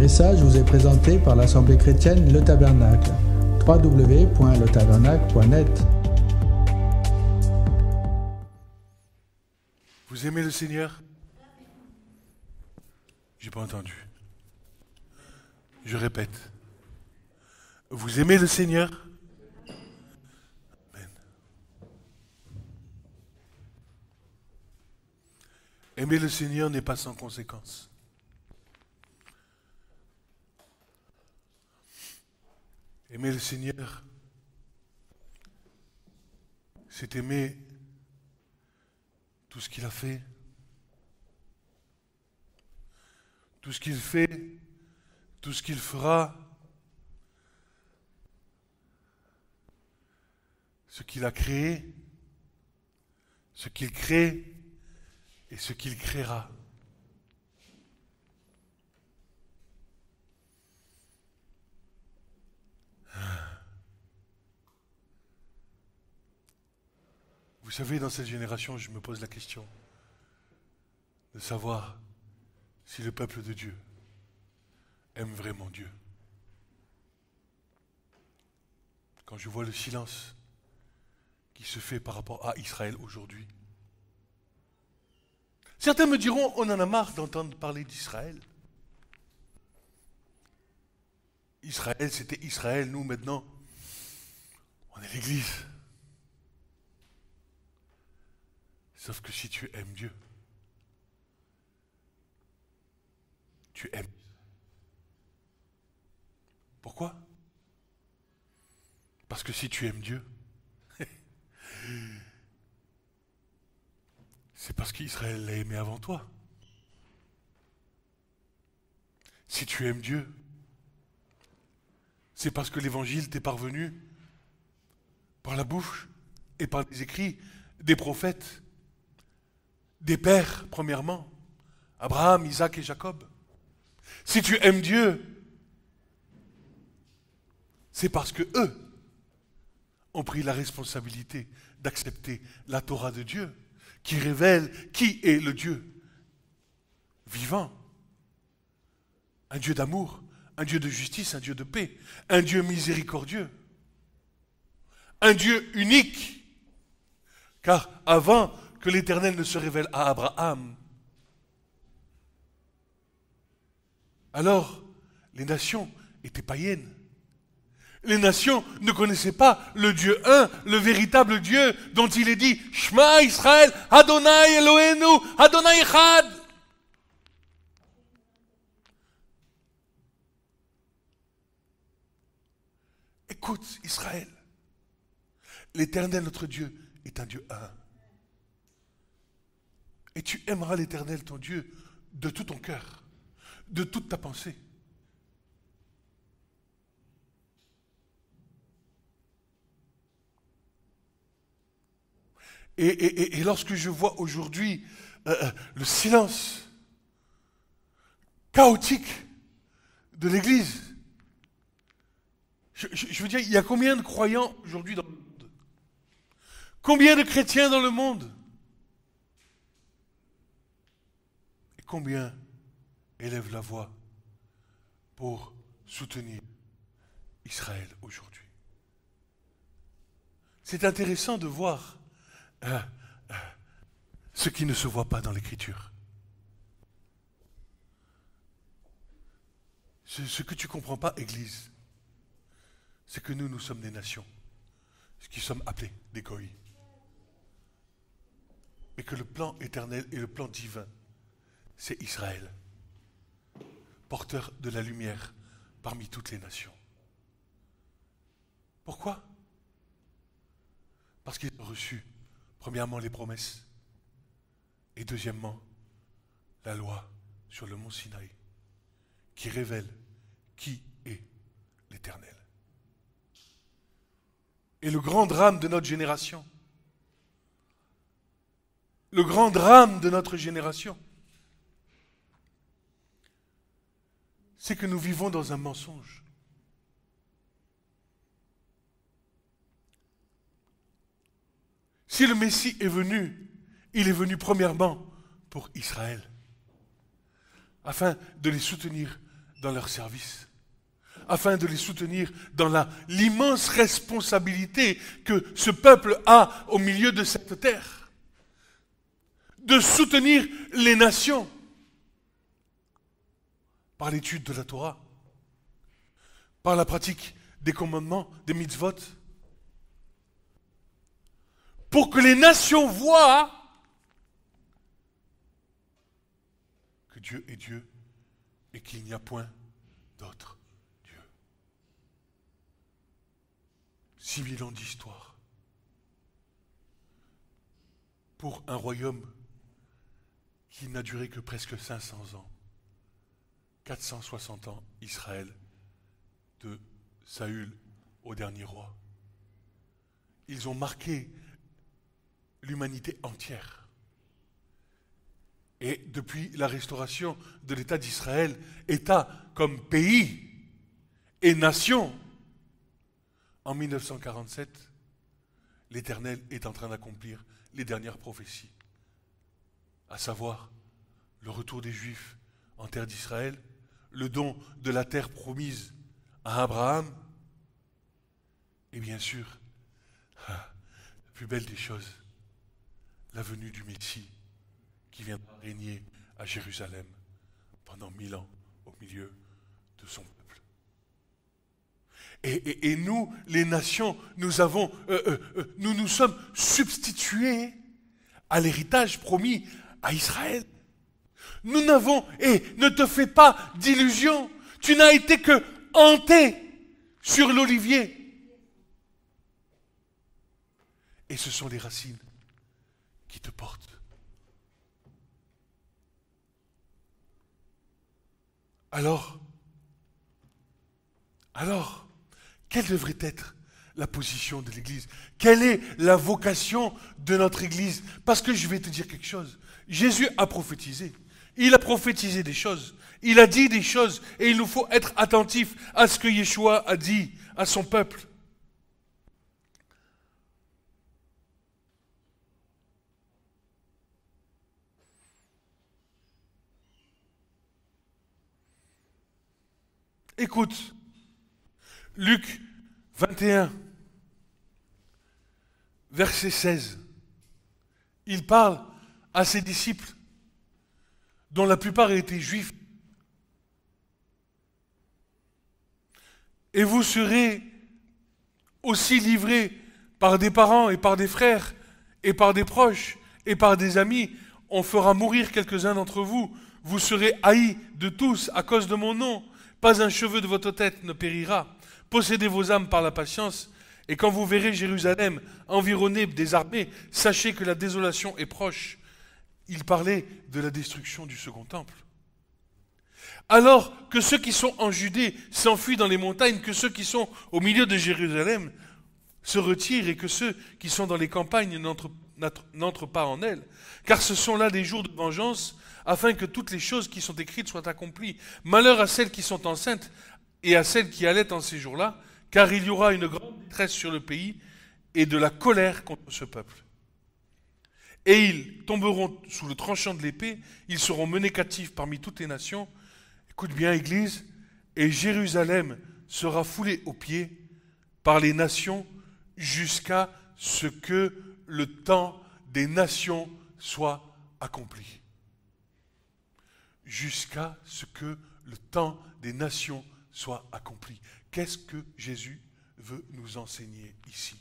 message vous est présenté par l'Assemblée chrétienne Le Tabernacle. www.letabernacle.net. Vous aimez le Seigneur? J'ai pas entendu. Je répète. Vous aimez le Seigneur? Amen. Aimer le Seigneur n'est pas sans conséquence. Aimer le Seigneur, c'est aimer tout ce qu'il a fait, tout ce qu'il fait, tout ce qu'il fera, ce qu'il a créé, ce qu'il crée et ce qu'il créera. Vous savez, dans cette génération, je me pose la question de savoir si le peuple de Dieu aime vraiment Dieu. Quand je vois le silence qui se fait par rapport à Israël aujourd'hui, certains me diront, on en a marre d'entendre parler d'Israël. Israël, c'était Israël, nous maintenant, on est l'Église. Sauf que si tu aimes Dieu, tu aimes. Pourquoi? Parce que si tu aimes Dieu, c'est parce qu'Israël l'a aimé avant toi. Si tu aimes Dieu, c'est parce que l'Évangile t'est parvenu par la bouche et par les écrits des prophètes, des pères, premièrement, Abraham, Isaac et Jacob. Si tu aimes Dieu, c'est parce que eux ont pris la responsabilité d'accepter la Torah de Dieu, qui révèle qui est le Dieu vivant. Un Dieu d'amour, un Dieu de justice, un Dieu de paix, un Dieu miséricordieux, un Dieu unique. Car avant que l'Éternel ne se révèle à Abraham, alors les nations étaient païennes. Les nations ne connaissaient pas le Dieu un, le véritable Dieu dont il est dit « Shema Israël, Adonai Eloheinu, Adonai Echad ». Écoute Israël, l'Éternel notre Dieu est un Dieu un. Et tu aimeras l'Éternel ton Dieu de tout ton cœur, de toute ta pensée. Et lorsque je vois aujourd'hui le silence chaotique de l'Église, je veux dire, il y a combien de croyants aujourd'hui dans le monde? Combien de chrétiens dans le monde? Et combien élèvent la voix pour soutenir Israël aujourd'hui? C'est intéressant de voir ce qui ne se voit pas dans l'Écriture. Ce que tu ne comprends pas, Église, c'est que nous sommes des nations, ce qui sommes appelés des goïs. Mais que le plan éternel et le plan divin, c'est Israël, porteur de la lumière parmi toutes les nations. Pourquoi? Parce qu'ils ont reçu, premièrement, les promesses, et deuxièmement, la loi sur le mont Sinaï, qui révèle qui est l'Éternel. Et le grand drame de notre génération, c'est que nous vivons dans un mensonge. Si le Messie est venu, il est venu premièrement pour Israël, afin de les soutenir dans leur service, afin de les soutenir dans l'immense responsabilité que ce peuple a au milieu de cette terre, de soutenir les nations par l'étude de la Torah, par la pratique des commandements, des mitzvot, pour que les nations voient que Dieu est Dieu et qu'il n'y a point d'autre Dieu. 6000 ans d'histoire pour un royaume qui n'a duré que presque 500 ans. 460 ans, Israël, de Saül au dernier roi. Ils ont marqué l'humanité entière. Et depuis la restauration de l'État d'Israël, État comme pays et nation, en 1947, l'Éternel est en train d'accomplir les dernières prophéties, à savoir le retour des Juifs en terre d'Israël, le don de la terre promise à Abraham, et bien sûr, la plus belle des choses, la venue du Messie qui viendra régner à Jérusalem pendant 1000 ans au milieu de son peuple. Et nous, les nations, nous nous sommes substitués à l'héritage promis à Israël. Nous n'avons, ne te fais pas d'illusions, tu n'as été que hanté sur l'olivier. Et ce sont les racines qui te portent. Alors, quelle devrait être la position de l'Église? Quelle est la vocation de notre Église? Parce que je vais te dire quelque chose. Jésus a prophétisé. Il a prophétisé des choses. Il a dit des choses. Et il nous faut être attentifs à ce que Yeshua a dit à son peuple. Écoute, Luc 21, verset 16. Il parle à ses disciples, dont la plupart étaient juifs. Et vous serez aussi livrés par des parents et par des frères et par des proches et par des amis. On fera mourir quelques-uns d'entre vous. Vous serez haïs de tous à cause de mon nom. Pas un cheveu de votre tête ne périra. Possédez vos âmes par la patience. Et quand vous verrez Jérusalem environnée des armées, sachez que la désolation est proche. Il parlait de la destruction du second temple. Alors que ceux qui sont en Judée s'enfuient dans les montagnes, que ceux qui sont au milieu de Jérusalem se retirent et que ceux qui sont dans les campagnes n'entrent pas en elles. Car ce sont là des jours de vengeance, afin que toutes les choses qui sont écrites soient accomplies. Malheur à celles qui sont enceintes et à celles qui allaitent en ces jours-là, car il y aura une grande détresse sur le pays et de la colère contre ce peuple. Et ils tomberont sous le tranchant de l'épée, ils seront menés captifs parmi toutes les nations. Écoute bien, Église, et Jérusalem sera foulée aux pieds par les nations jusqu'à ce que le temps des nations soit accompli. Jusqu'à ce que le temps des nations soit accompli. Qu'est-ce que Jésus veut nous enseigner ici?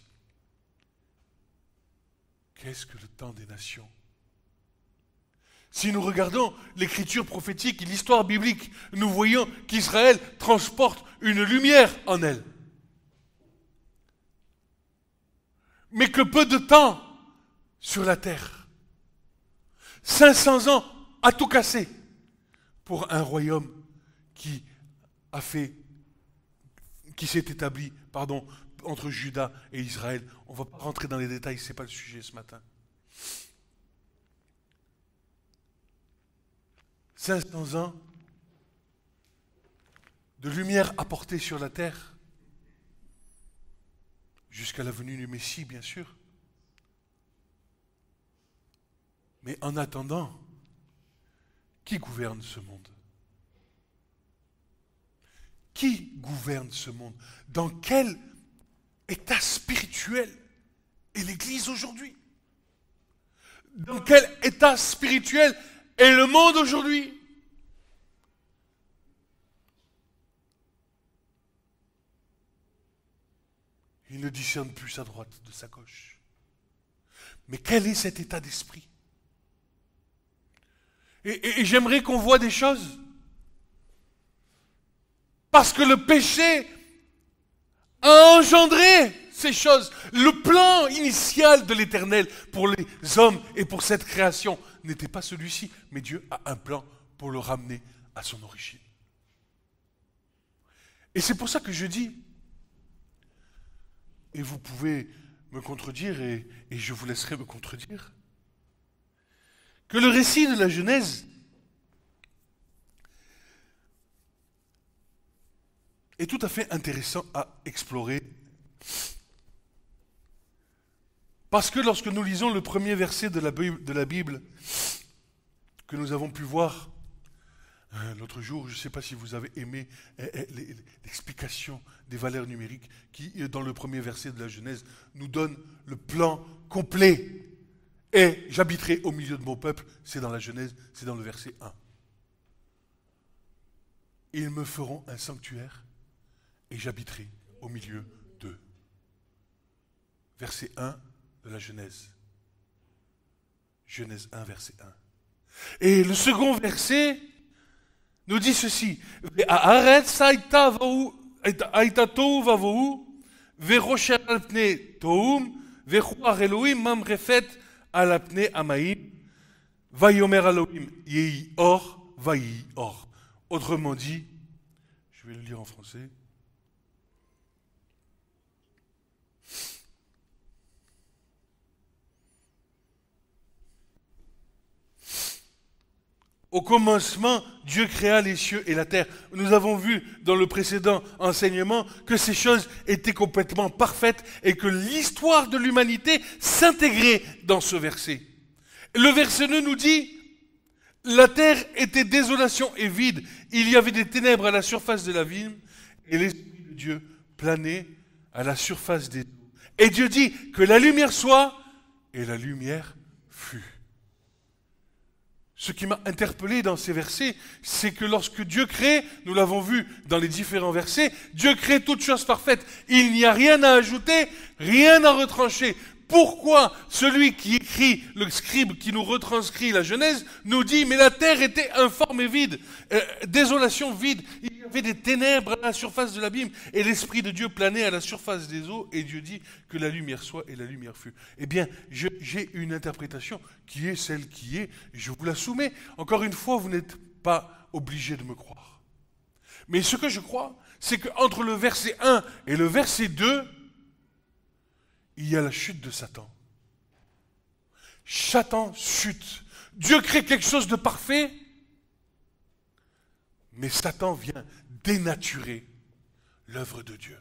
Qu'est-ce que le temps des nations? Si nous regardons l'écriture prophétique et l'histoire biblique, nous voyons qu'Israël transporte une lumière en elle. Mais que peu de temps sur la terre. 500 ans à tout casser pour un royaume qui s'est établi, entre Juda et Israël. On ne va pas rentrer dans les détails, ce n'est pas le sujet ce matin. 500 ans de lumière apportée sur la terre, jusqu'à la venue du Messie, bien sûr. Mais en attendant, qui gouverne ce monde? Qui gouverne ce monde? Dans quel état spirituel est l'Église aujourd'hui? Dans quel état spirituel est le monde aujourd'hui? Il ne discerne plus sa droite de sa gauche. Mais quel est cet état d'esprit? Et j'aimerais qu'on voit des choses. Parce que le péché a engendré ces choses. Le plan initial de l'Éternel pour les hommes et pour cette création n'était pas celui-ci, mais Dieu a un plan pour le ramener à son origine. Et c'est pour ça que je dis, et vous pouvez me contredire, et je vous laisserai me contredire, que le récit de la Genèse est tout à fait intéressant à explorer. Parce que lorsque nous lisons le premier verset de la Bible que nous avons pu voir l'autre jour, je ne sais pas si vous avez aimé l'explication des valeurs numériques qui, dans le premier verset de la Genèse, nous donne le plan complet. Et j'habiterai au milieu de mon peuple, c'est dans la Genèse, c'est dans le verset 1. Ils me feront un sanctuaire et j'habiterai au milieu d'eux. Verset 1 de la Genèse. Genèse 1, verset 1. Et le second verset nous dit ceci. Haaretz hayta tohu vavohu, verocher al pnei tohum, vechuach Elohim mamrefet al pnei amaim, vayomer Elohim yehi or, vayi or. Autrement dit, je vais le lire en français. Au commencement, Dieu créa les cieux et la terre. Nous avons vu dans le précédent enseignement que ces choses étaient complètement parfaites et que l'histoire de l'humanité s'intégrait dans ce verset. Le verset 2 nous dit, la terre était désolation et vide. Il y avait des ténèbres à la surface de l'abîme et l'Esprit de Dieu planait à la surface des eaux. Et Dieu dit que la lumière soit et la lumière fut. Ce qui m'a interpellé dans ces versets, c'est que lorsque Dieu crée, nous l'avons vu dans les différents versets, Dieu crée toutes choses parfaites. Il n'y a rien à ajouter, rien à retrancher. Pourquoi celui qui écrit, le scribe qui nous retranscrit la Genèse, nous dit, mais la terre était informe et vide, désolation vide, il y avait des ténèbres à la surface de l'abîme, et l'Esprit de Dieu planait à la surface des eaux, et Dieu dit que la lumière soit et la lumière fut. Eh bien, j'ai une interprétation qui est celle qui est, je vous la soumets. Encore une fois, vous n'êtes pas obligé de me croire. Mais ce que je crois, c'est qu'entre le verset 1 et le verset 2, il y a la chute de Satan. Satan chute. Dieu crée quelque chose de parfait, mais Satan vient dénaturer l'œuvre de Dieu.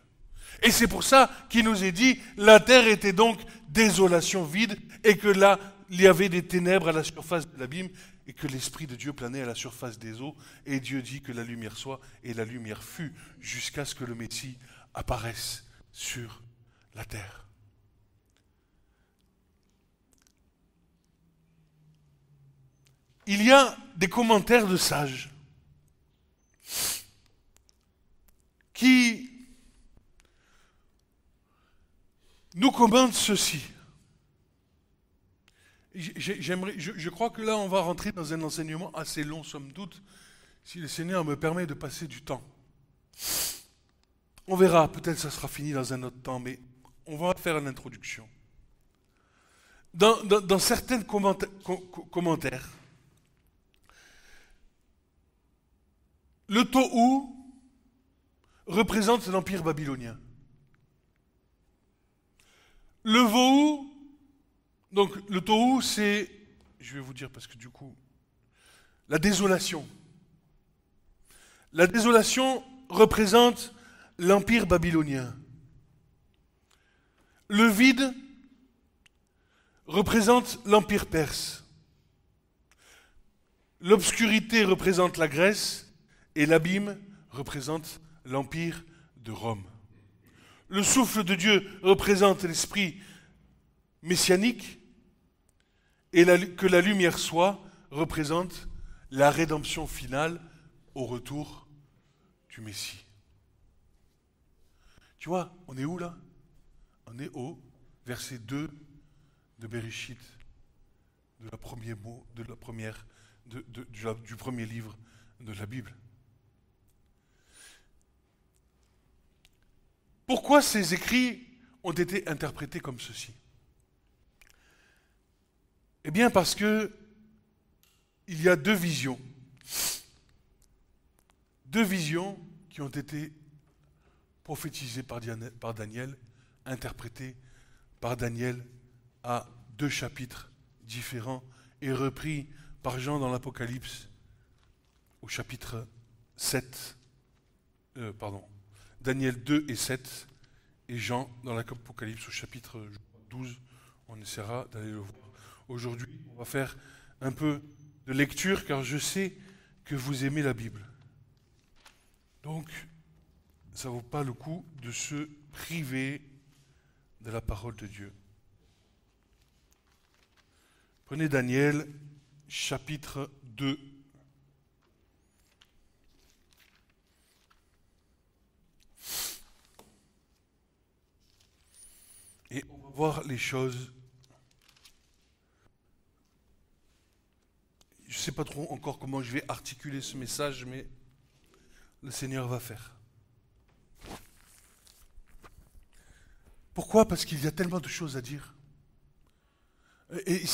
Et c'est pour ça qu'il nous est dit, la terre était donc désolation vide, et que là, il y avait des ténèbres à la surface de l'abîme, et que l'Esprit de Dieu planait à la surface des eaux, et Dieu dit que la lumière soit, et la lumière fut, jusqu'à ce que le Messie apparaisse sur la terre. Il y a des commentaires de sages qui nous commandent ceci. Je crois que là, on va rentrer dans un enseignement assez long, somme toute, si le Seigneur me permet de passer du temps. On verra, peut-être ça sera fini dans un autre temps, mais on va faire une introduction. Dans certains commentaires, le Tohu représente l'Empire babylonien. Le Vohu, donc le Tohu, c'est, je vais vous dire parce que du coup, la désolation. La désolation représente l'Empire babylonien. Le vide représente l'Empire perse. L'obscurité représente la Grèce et l'abîme représente l'empire de Rome. Le souffle de Dieu représente l'esprit messianique et que la lumière soit représente la rédemption finale au retour du Messie. Tu vois, on est où là? On est au verset 2 de Bereshit, du premier livre de la Bible. Pourquoi ces écrits ont été interprétés comme ceci? Eh bien parce que il y a deux visions qui ont été prophétisées par Daniel, interprétées par Daniel à 2 chapitres différents et repris par Jean dans l'Apocalypse au chapitre 7, Daniel 2 et 7, et Jean dans l'Apocalypse au chapitre 12. On essaiera d'aller le voir. Aujourd'hui, on va faire un peu de lecture, car je sais que vous aimez la Bible. Donc, ça ne vaut pas le coup de se priver de la parole de Dieu. Prenez Daniel, chapitre 2. Et on va voir les choses. Je ne sais pas trop encore comment je vais articuler ce message, mais le Seigneur va faire. Pourquoi? Parce qu'il y a tellement de choses à dire. Et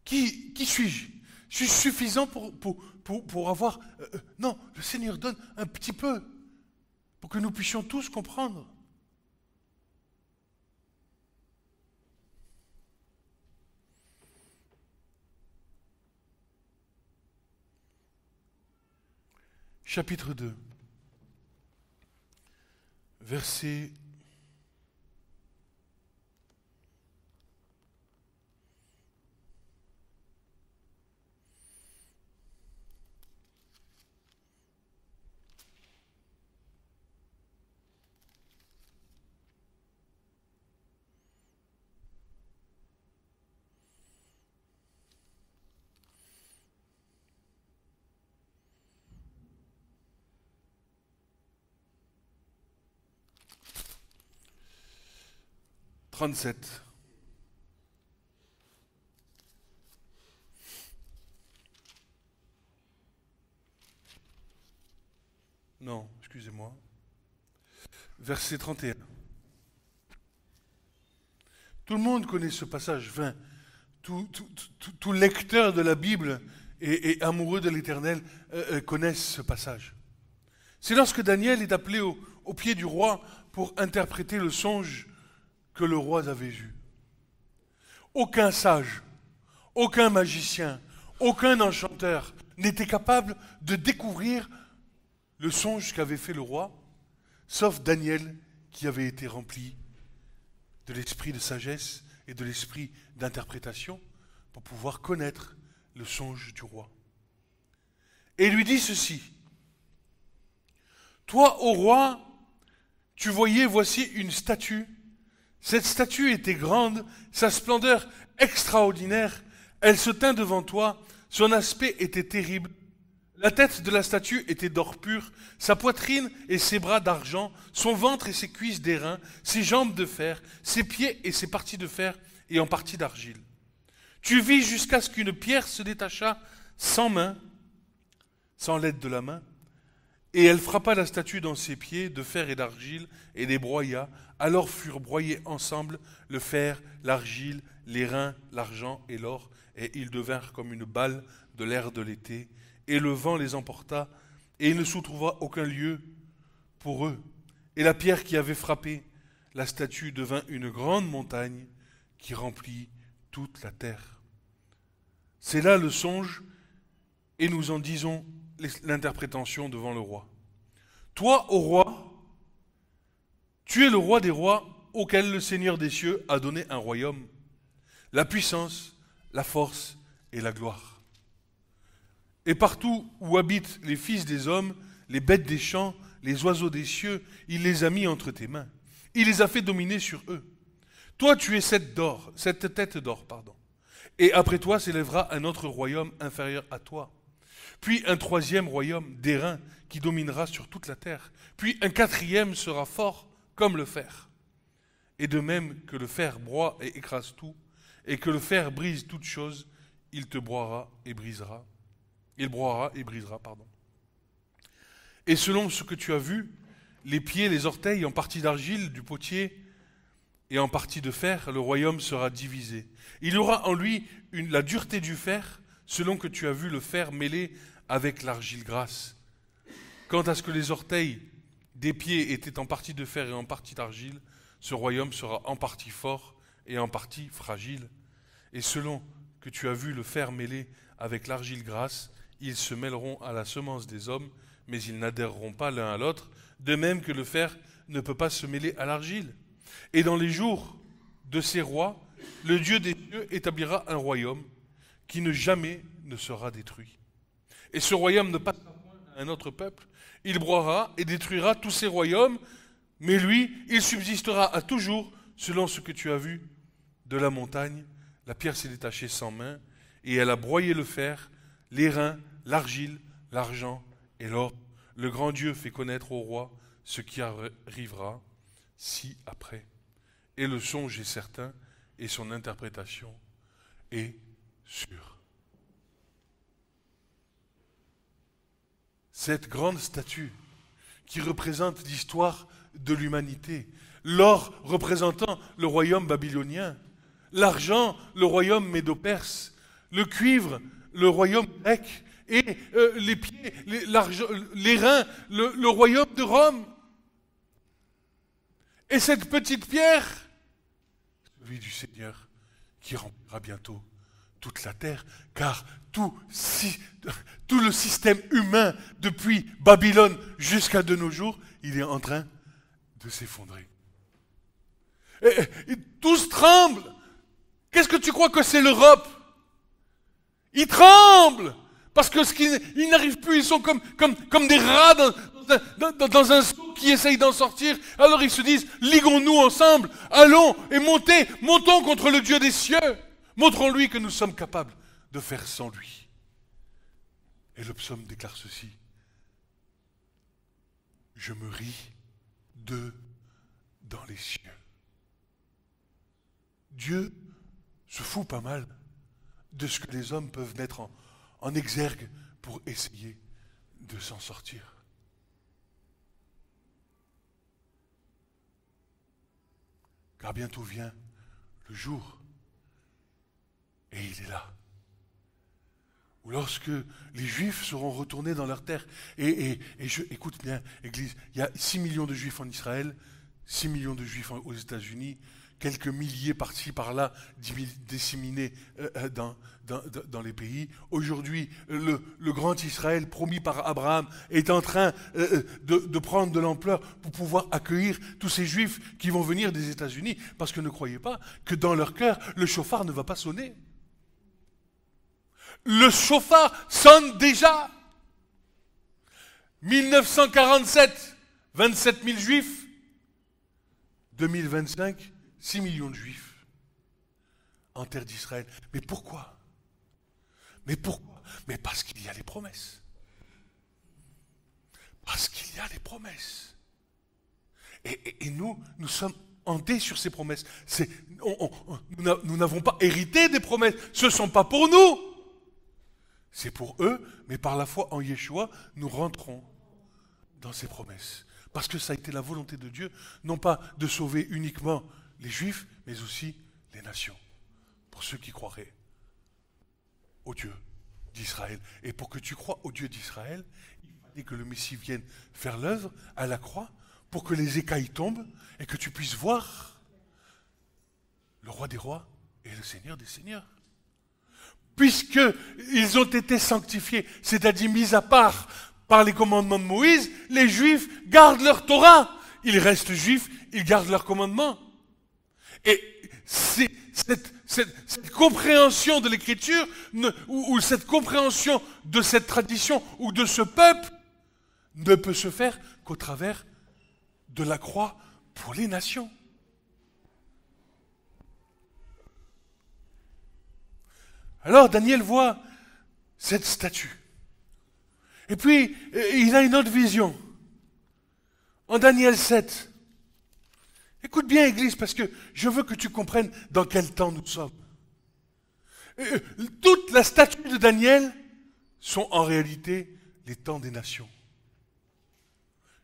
qui suis-je? Je suis suffisant pour avoir... non, le Seigneur donne un petit peu pour que nous puissions tous comprendre. Chapitre 2, verset 37. Non, excusez-moi. Verset 31. Tout le monde connaît ce passage. Enfin, tout lecteur de la Bible et amoureux de l'Éternel connaissent ce passage. C'est lorsque Daniel est appelé au pied du roi pour interpréter le songe que le roi avait vu. Aucun sage, aucun magicien, aucun enchanteur n'était capable de découvrir le songe qu'avait fait le roi, sauf Daniel qui avait été rempli de l'esprit de sagesse et de l'esprit d'interprétation pour pouvoir connaître le songe du roi. Et il lui dit ceci: toi, ô roi, tu voyais, voici une statue. Cette statue était grande, sa splendeur extraordinaire. Elle se tint devant toi, son aspect était terrible. La tête de la statue était d'or pur, sa poitrine et ses bras d'argent, son ventre et ses cuisses d'airain, ses jambes de fer, ses pieds et ses parties de fer et en partie d'argile. Tu vis jusqu'à ce qu'une pierre se détachât sans main, sans l'aide de la main, et elle frappa la statue dans ses pieds de fer et d'argile et les broya. Alors furent broyés ensemble le fer, l'argile, l'airain, l'argent et l'or, et ils devinrent comme une balle de l'air de l'été. Et le vent les emporta, et il ne se trouva aucun lieu pour eux. Et la pierre qui avait frappé la statue devint une grande montagne qui remplit toute la terre. C'est là le songe, et nous en disons l'interprétation devant le roi. Toi, ô roi, tu es le roi des rois auquel le Seigneur des cieux a donné un royaume, la puissance, la force et la gloire. Et partout où habitent les fils des hommes, les bêtes des champs, les oiseaux des cieux, il les a mis entre tes mains. Il les a fait dominer sur eux. Toi, tu es cette tête d'or, pardon. Et après toi s'élèvera un autre royaume inférieur à toi. Puis un troisième royaume d'airain qui dominera sur toute la terre. Puis un quatrième sera fort comme le fer. Et de même que le fer broie et écrase tout, et que le fer brise toute chose, il te broiera et brisera. Il broiera et brisera, pardon. Et selon ce que tu as vu, les pieds, les orteils en partie d'argile du potier et en partie de fer, le royaume sera divisé. Il y aura en lui la dureté du fer, selon que tu as vu le fer mêlé avec l'argile grasse. Quant à ce que les orteils des pieds étaient en partie de fer et en partie d'argile, ce royaume sera en partie fort et en partie fragile. Et selon que tu as vu le fer mêlé avec l'argile grasse, ils se mêleront à la semence des hommes, mais ils n'adhéreront pas l'un à l'autre, de même que le fer ne peut pas se mêler à l'argile. Et dans les jours de ces rois, le Dieu des cieux établira un royaume qui ne jamais ne sera détruit. Et ce royaume ne passera point à un autre peuple. Il broiera et détruira tous ces royaumes, mais lui, il subsistera à toujours selon ce que tu as vu de la montagne. La pierre s'est détachée sans main, et elle a broyé le fer, l'airain, l'argile, l'argent et l'or. Le grand Dieu fait connaître au roi ce qui arrivera ci-après. Et le songe est certain, et son interprétation est sûre. Cette grande statue qui représente l'histoire de l'humanité, l'or représentant le royaume babylonien, l'argent, le royaume médo-perse, le cuivre, le royaume grec, et les pieds, les reins, le royaume de Rome. Et cette petite pierre, celui du Seigneur, qui remplira bientôt toute la terre, car tout le système humain, depuis Babylone jusqu'à de nos jours, il est en train de s'effondrer. Et tous tremblent. Qu'est-ce que tu crois que c'est l'Europe? Ils tremblent parce que ils n'arrivent plus, ils sont comme des rats dans un seau qui essayent d'en sortir. Alors ils se disent, liguons-nous ensemble, allons et montons contre le Dieu des cieux. Montrons-lui que nous sommes capables de faire sans lui. Et le psaume déclare ceci: je me ris d'eux dans les cieux. Dieu se fout pas mal de ce que les hommes peuvent mettre en exergue pour essayer de s'en sortir. Car bientôt vient le jour, et il est là, où lorsque les Juifs seront retournés dans leur terre, écoute bien, Église, il y a 6 millions de Juifs en Israël, 6 millions de Juifs aux États-Unis, quelques milliers par-ci, par-là, disséminés dans les pays. Aujourd'hui, le grand Israël promis par Abraham est en train de prendre de l'ampleur pour pouvoir accueillir tous ces Juifs qui vont venir des États-Unis. Parce que ne croyez pas que dans leur cœur, le chauffard ne va pas sonner. Le chauffard sonne déjà. 1947, 27 000 Juifs. 2025, 6 millions de Juifs en terre d'Israël. Mais pourquoi? Mais parce qu'il y a les promesses. Parce qu'il y a les promesses. Et nous sommes hantés sur ces promesses. Nous n'avons pas hérité des promesses. Ce ne sont pas pour nous. C'est pour eux, mais par la foi en Yeshua, nous rentrons dans ces promesses. Parce que ça a été la volonté de Dieu, non pas de sauver uniquement les Juifs, mais aussi les nations. Pour ceux qui croiraient au Dieu d'Israël. Et pour que tu crois au Dieu d'Israël, il fallait que le Messie vienne faire l'œuvre à la croix, pour que les écailles tombent, et que tu puisses voir le roi des rois et le Seigneur des seigneurs. Puisqu'ils ont été sanctifiés, c'est-à-dire mis à part par les commandements de Moïse, les Juifs gardent leur Torah. Ils restent juifs, ils gardent leurs commandements. Et cette compréhension de l'Écriture, ou cette compréhension de cette tradition, ou de ce peuple, ne peut se faire qu'au travers de la croix pour les nations. Alors Daniel voit cette statue. Et puis, il a une autre vision. En Daniel 7. Écoute bien, Église, parce que je veux que tu comprennes dans quel temps nous sommes. Toute la statue de Daniel sont en réalité les temps des nations.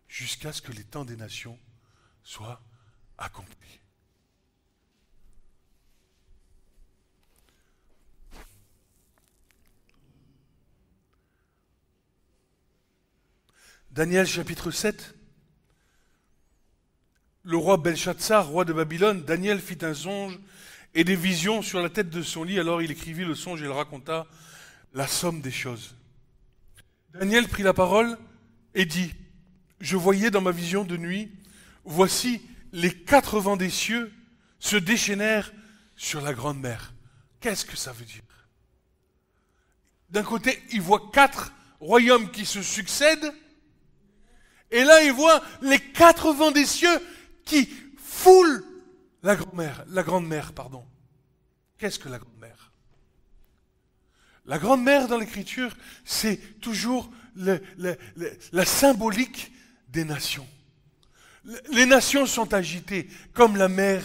Jusqu'à ce que les temps des nations soient accomplis. Daniel chapitre 7. Le roi Belshazzar, roi de Babylone, Daniel fit un songe et des visions sur la tête de son lit. Alors il écrivit le songe et il raconta la somme des choses. Daniel prit la parole et dit, je voyais dans ma vision de nuit, voici les 4 vents des cieux se déchaînèrent sur la grande mer. Qu'est-ce que ça veut dire? D'un côté, il voit 4 royaumes qui se succèdent, et là, il voit les 4 vents des cieux qui foulent la grande mer. Qu'est-ce que la grande mer? La grande mer dans l'Écriture, c'est toujours la symbolique des nations. Les nations sont agitées, comme la mer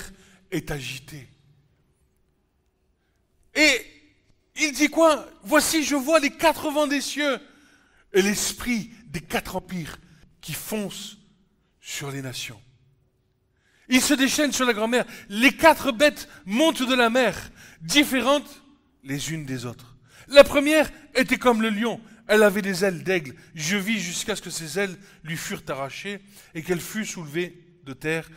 est agitée. Et il dit quoi? Voici, je vois les 4 vents des cieux et l'esprit des 4 empires qui foncent sur les nations. Ils se déchaînent sur la grande mer. Les 4 bêtes montent de la mer, différentes les unes des autres. La première était comme le lion. Elle avait des ailes d'aigle. Je vis jusqu'à ce que ses ailes lui furent arrachées et qu'elle fût soulevée de terre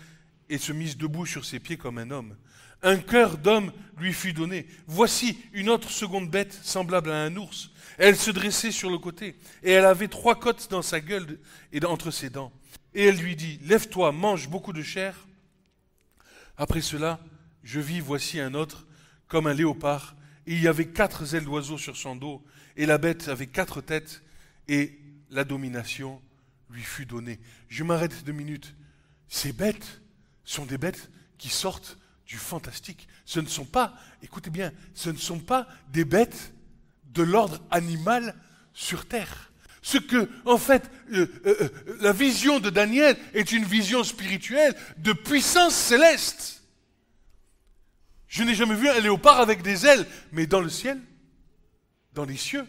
et se mise debout sur ses pieds comme un homme. Un cœur d'homme lui fut donné. Voici une autre seconde bête semblable à un ours. Elle se dressait sur le côté et elle avait 3 côtes dans sa gueule et entre ses dents. Et elle lui dit, lève-toi, mange beaucoup de chair. Après cela, je vis, voici un autre, comme un léopard. Et il y avait 4 ailes d'oiseau sur son dos. Et la bête avait 4 têtes. Et la domination lui fut donnée. Je m'arrête 2 minutes. Ces bêtes sont des bêtes qui sortent du fantastique. Ce ne sont pas, écoutez bien, ce ne sont pas des bêtes de l'ordre animal sur terre. Ce que, en fait, la vision de Daniel est une vision spirituelle de puissance céleste. Je n'ai jamais vu un léopard avec des ailes, mais dans le ciel, dans les cieux,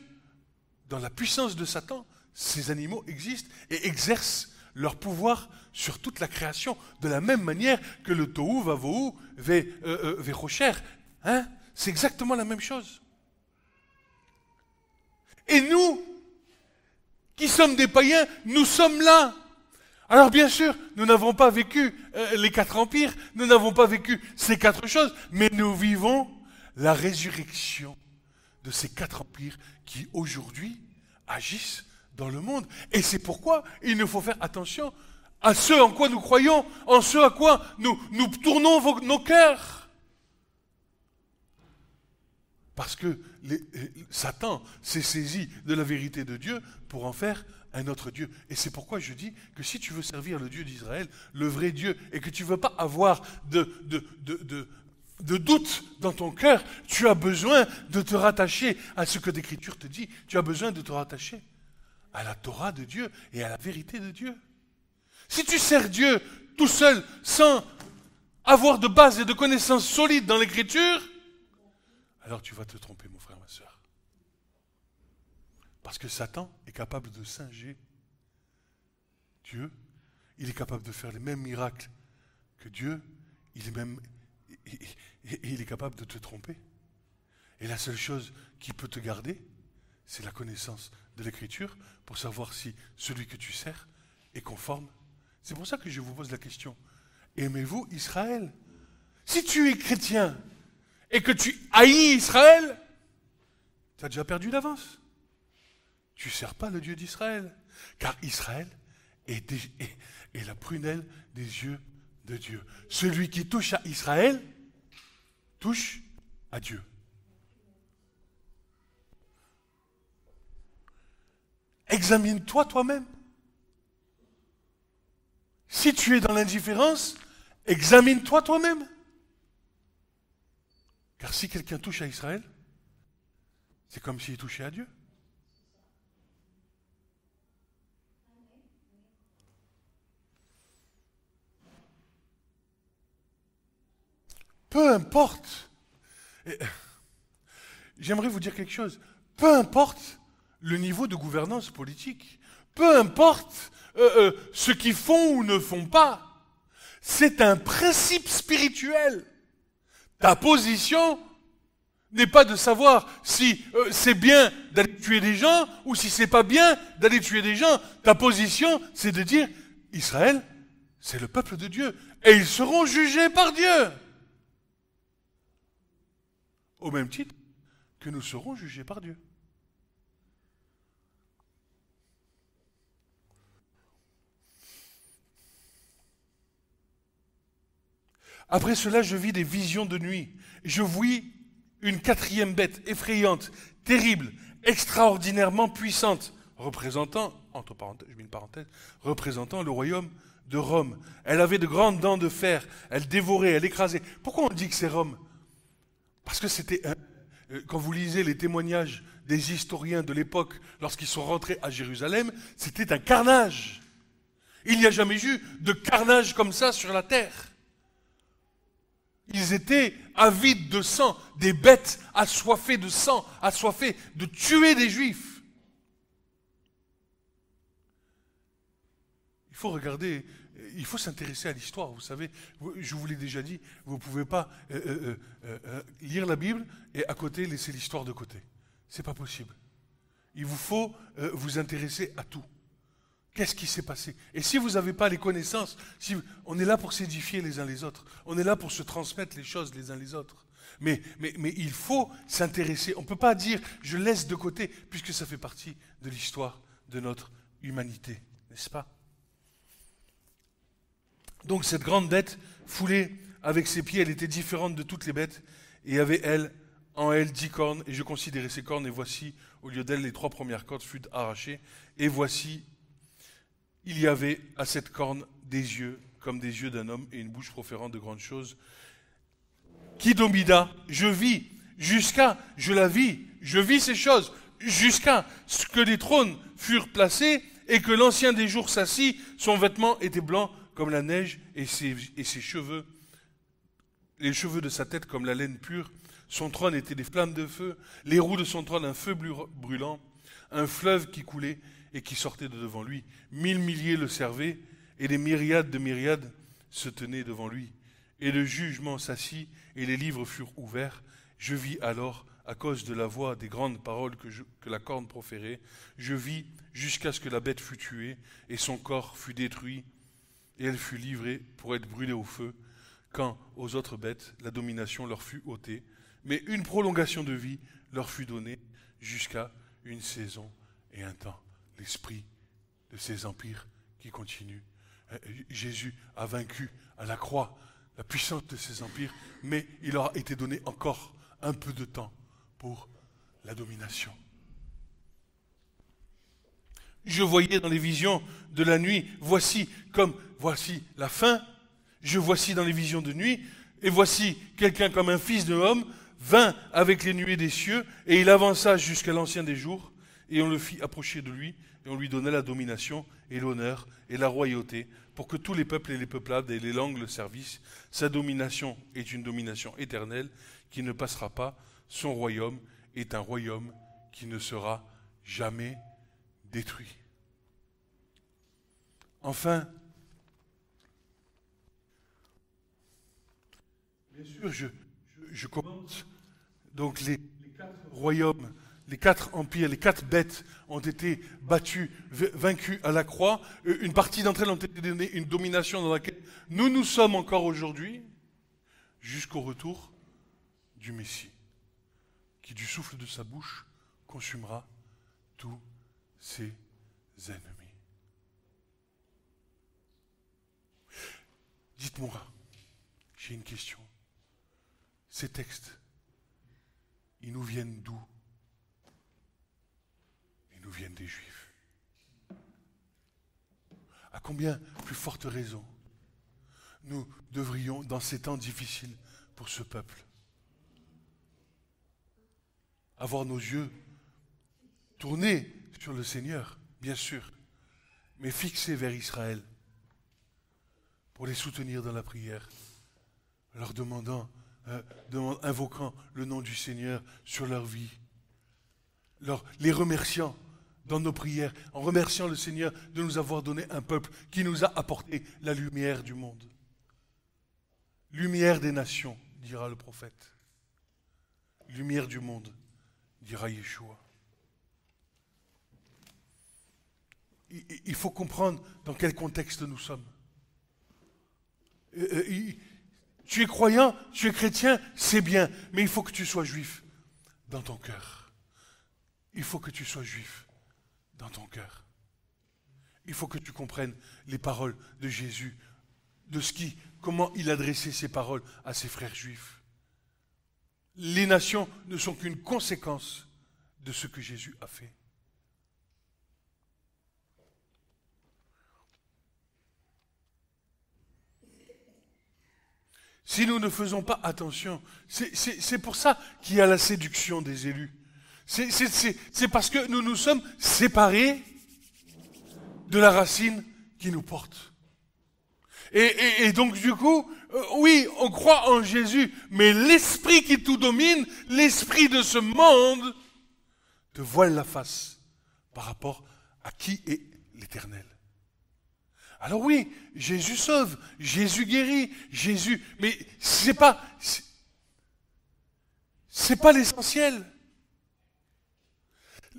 dans la puissance de Satan, ces animaux existent et exercent leur pouvoir sur toute la création, de la même manière que le tohu vavohu verocher. Hein? C'est exactement la même chose. Et nous, qui sommes des païens, nous sommes là. Alors bien sûr, nous n'avons pas vécu les 4 empires, nous n'avons pas vécu ces 4 choses, mais nous vivons la résurrection de ces 4 empires qui aujourd'hui agissent dans le monde. Et c'est pourquoi il nous faut faire attention à ce en quoi nous croyons, en ce à quoi nous tournons nos cœurs. Parce que Satan s'est saisi de la vérité de Dieu pour en faire un autre Dieu. Et c'est pourquoi je dis que si tu veux servir le Dieu d'Israël, le vrai Dieu, et que tu ne veux pas avoir de doute dans ton cœur, tu as besoin de te rattacher à ce que l'Écriture te dit. Tu as besoin de te rattacher à la Torah de Dieu et à la vérité de Dieu. Si tu sers Dieu tout seul, sans avoir de base et de connaissances solides dans l'Écriture, alors tu vas te tromper, mon frère, ma soeur. Parce que Satan est capable de singer Dieu, il est capable de faire les mêmes miracles que Dieu, il est capable de te tromper. Et la seule chose qui peut te garder, c'est la connaissance de l'Écriture pour savoir si celui que tu sers est conforme. C'est pour ça que je vous pose la question. Aimez-vous Israël? Si tu es chrétien et que tu haïs Israël, tu as déjà perdu d'avance. Tu ne sers pas le Dieu d'Israël. Car Israël est la prunelle des yeux de Dieu. Celui qui touche à Israël touche à Dieu. Examine-toi toi-même. Si tu es dans l'indifférence, examine-toi toi-même. Car si quelqu'un touche à Israël, c'est comme s'il touchait à Dieu. Peu importe, j'aimerais vous dire quelque chose, peu importe le niveau de gouvernance politique, peu importe ce qu'ils font ou ne font pas, c'est un principe spirituel. Ta position n'est pas de savoir si c'est bien d'aller tuer des gens ou si c'est pas bien d'aller tuer des gens. Ta position, c'est de dire, Israël, c'est le peuple de Dieu et ils seront jugés par Dieu. Au même titre que nous serons jugés par Dieu. Après cela, je vis des visions de nuit. Je vis une quatrième bête, effrayante, terrible, extraordinairement puissante, représentant, entre parenthèses, je mets une parenthèse, représentant le royaume de Rome. Elle avait de grandes dents de fer, elle dévorait, elle écrasait. Pourquoi on dit que c'est Rome? Parce que c'était, quand vous lisez les témoignages des historiens de l'époque, lorsqu'ils sont rentrés à Jérusalem, c'était un carnage. Il n'y a jamais eu de carnage comme ça sur la terre. Ils étaient avides de sang, des bêtes assoiffées de sang, assoiffées de tuer des Juifs. Il faut regarder, il faut s'intéresser à l'histoire. Vous savez, je vous l'ai déjà dit, vous ne pouvez pas lire la Bible et à côté laisser l'histoire de côté. Ce n'est pas possible. Il vous faut vous intéresser à tout. Qu'est-ce qui s'est passé? Et si vous n'avez pas les connaissances, on est là pour s'édifier les uns les autres. On est là pour se transmettre les choses les uns les autres. Mais il faut s'intéresser. On ne peut pas dire je laisse de côté, puisque ça fait partie de l'histoire de notre humanité, n'est-ce pas? Donc cette grande bête, foulée avec ses pieds, elle était différente de toutes les bêtes, et avait en elle 10 cornes, et je considérais ces cornes, et voici, au lieu d'elles, les 3 premières cornes furent arrachées, et voici, il y avait à cette corne des yeux, comme des yeux d'un homme, et une bouche proférant de grandes choses, qui domina, je vis ces choses, jusqu'à ce que les trônes furent placés, et que l'ancien des jours s'assit, son vêtement était blanc comme la neige, et ses cheveux, les cheveux de sa tête comme la laine pure. Son trône était des flammes de feu, les roues de son trône un feu brûlant, un fleuve qui coulait et qui sortait de devant lui. 1000 milliers le servaient, et des myriades de myriades se tenaient devant lui. Et le jugement s'assit, et les livres furent ouverts. Je vis alors, à cause de la voix des grandes paroles que la corne proférait, je vis jusqu'à ce que la bête fût tuée, et son corps fut détruit, et elle fut livrée pour être brûlée au feu, quand aux autres bêtes la domination leur fut ôtée, mais une prolongation de vie leur fut donnée jusqu'à une saison et un temps. L'esprit de ces empires qui continuent. Jésus a vaincu à la croix la puissance de ces empires, mais il leur a été donné encore un peu de temps pour la domination. Je voyais dans les visions de la nuit, voici la fin, je voici dans les visions de nuit, et voici quelqu'un comme un fils de l'homme, vint avec les nuées des cieux, et il avança jusqu'à l'ancien des jours, et on le fit approcher de lui, et on lui donna la domination, et l'honneur, et la royauté, pour que tous les peuples et les peuplades et les langues le servissent. Sa domination est une domination éternelle, qui ne passera pas. Son royaume est un royaume qui ne sera jamais détruit. Enfin, bien sûr, je commente, donc les 4 royaumes, les 4 empires, les 4 bêtes ont été battues, vaincues à la croix. Une partie d'entre elles ont été données une domination dans laquelle nous sommes encore aujourd'hui, jusqu'au retour du Messie, qui du souffle de sa bouche consumera tous ses ennemis. Dites-moi, j'ai une question. Ces textes, ils nous viennent d'où? Ils nous viennent des Juifs. À combien plus forte raison nous devrions, dans ces temps difficiles pour ce peuple, avoir nos yeux tournés sur le Seigneur, bien sûr, mais fixés vers Israël, pour les soutenir dans la prière, leur invoquant le nom du Seigneur sur leur vie, les remerciant dans nos prières, en remerciant le Seigneur de nous avoir donné un peuple qui nous a apporté la lumière du monde. Lumière des nations, dira le prophète. Lumière du monde, dira Yeshua. Il faut comprendre dans quel contexte nous sommes. Tu es croyant, tu es chrétien, c'est bien, mais il faut que tu sois juif dans ton cœur. Il faut que tu sois juif dans ton cœur. Il faut que tu comprennes les paroles de Jésus, comment il adressait ses paroles à ses frères juifs. Les nations ne sont qu'une conséquence de ce que Jésus a fait. Si nous ne faisons pas attention, c'est pour ça qu'il y a la séduction des élus. C'est parce que nous nous sommes séparés de la racine qui nous porte. Et donc du coup, oui, on croit en Jésus, mais l'esprit qui tout domine, l'esprit de ce monde, te voile la face par rapport à qui est l'Éternel. Alors oui, Jésus sauve, Jésus guérit, mais c'est pas l'essentiel.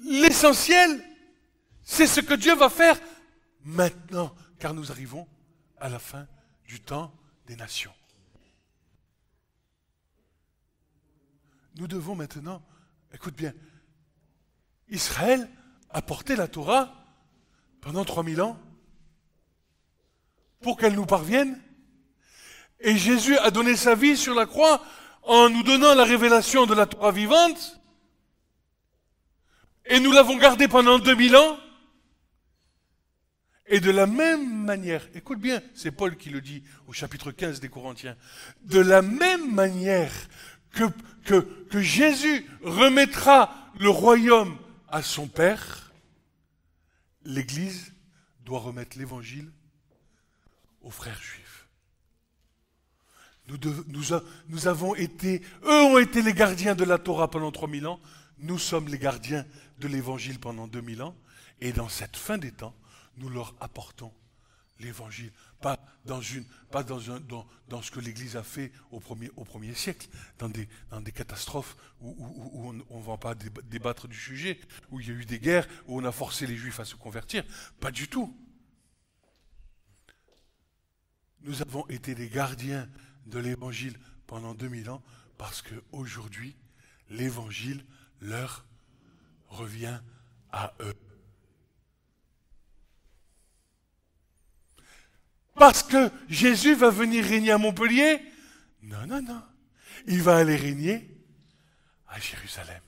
L'essentiel, c'est ce que Dieu va faire maintenant, car nous arrivons à la fin du temps des nations. Nous devons maintenant, écoute bien, Israël a porté la Torah pendant 3000 ans pour qu'elle nous parvienne. Et Jésus a donné sa vie sur la croix en nous donnant la révélation de la Torah vivante. Et nous l'avons gardée pendant 2000 ans. Et de la même manière, écoute bien, c'est Paul qui le dit au chapitre 15 des Corinthiens, de la même manière que Jésus remettra le royaume à son Père, l'Église doit remettre l'Évangile aux frères juifs. Nous avons été, eux ont été les gardiens de la Torah pendant 3000 ans, nous sommes les gardiens de l'Évangile pendant 2000 ans, et dans cette fin des temps, nous leur apportont l'Évangile, pas dans ce que l'Église a fait au premier siècle, dans des catastrophes où on ne va pas débattre du sujet, où il y a eu des guerres, où on a forcé les Juifs à se convertir. Pas du tout. Nous avons été les gardiens de l'Évangile pendant 2000 ans parce qu'aujourd'hui, l'Évangile leur revient à eux. Parce que Jésus va venir régner à Montpellier? Non, non, non. Il va aller régner à Jérusalem.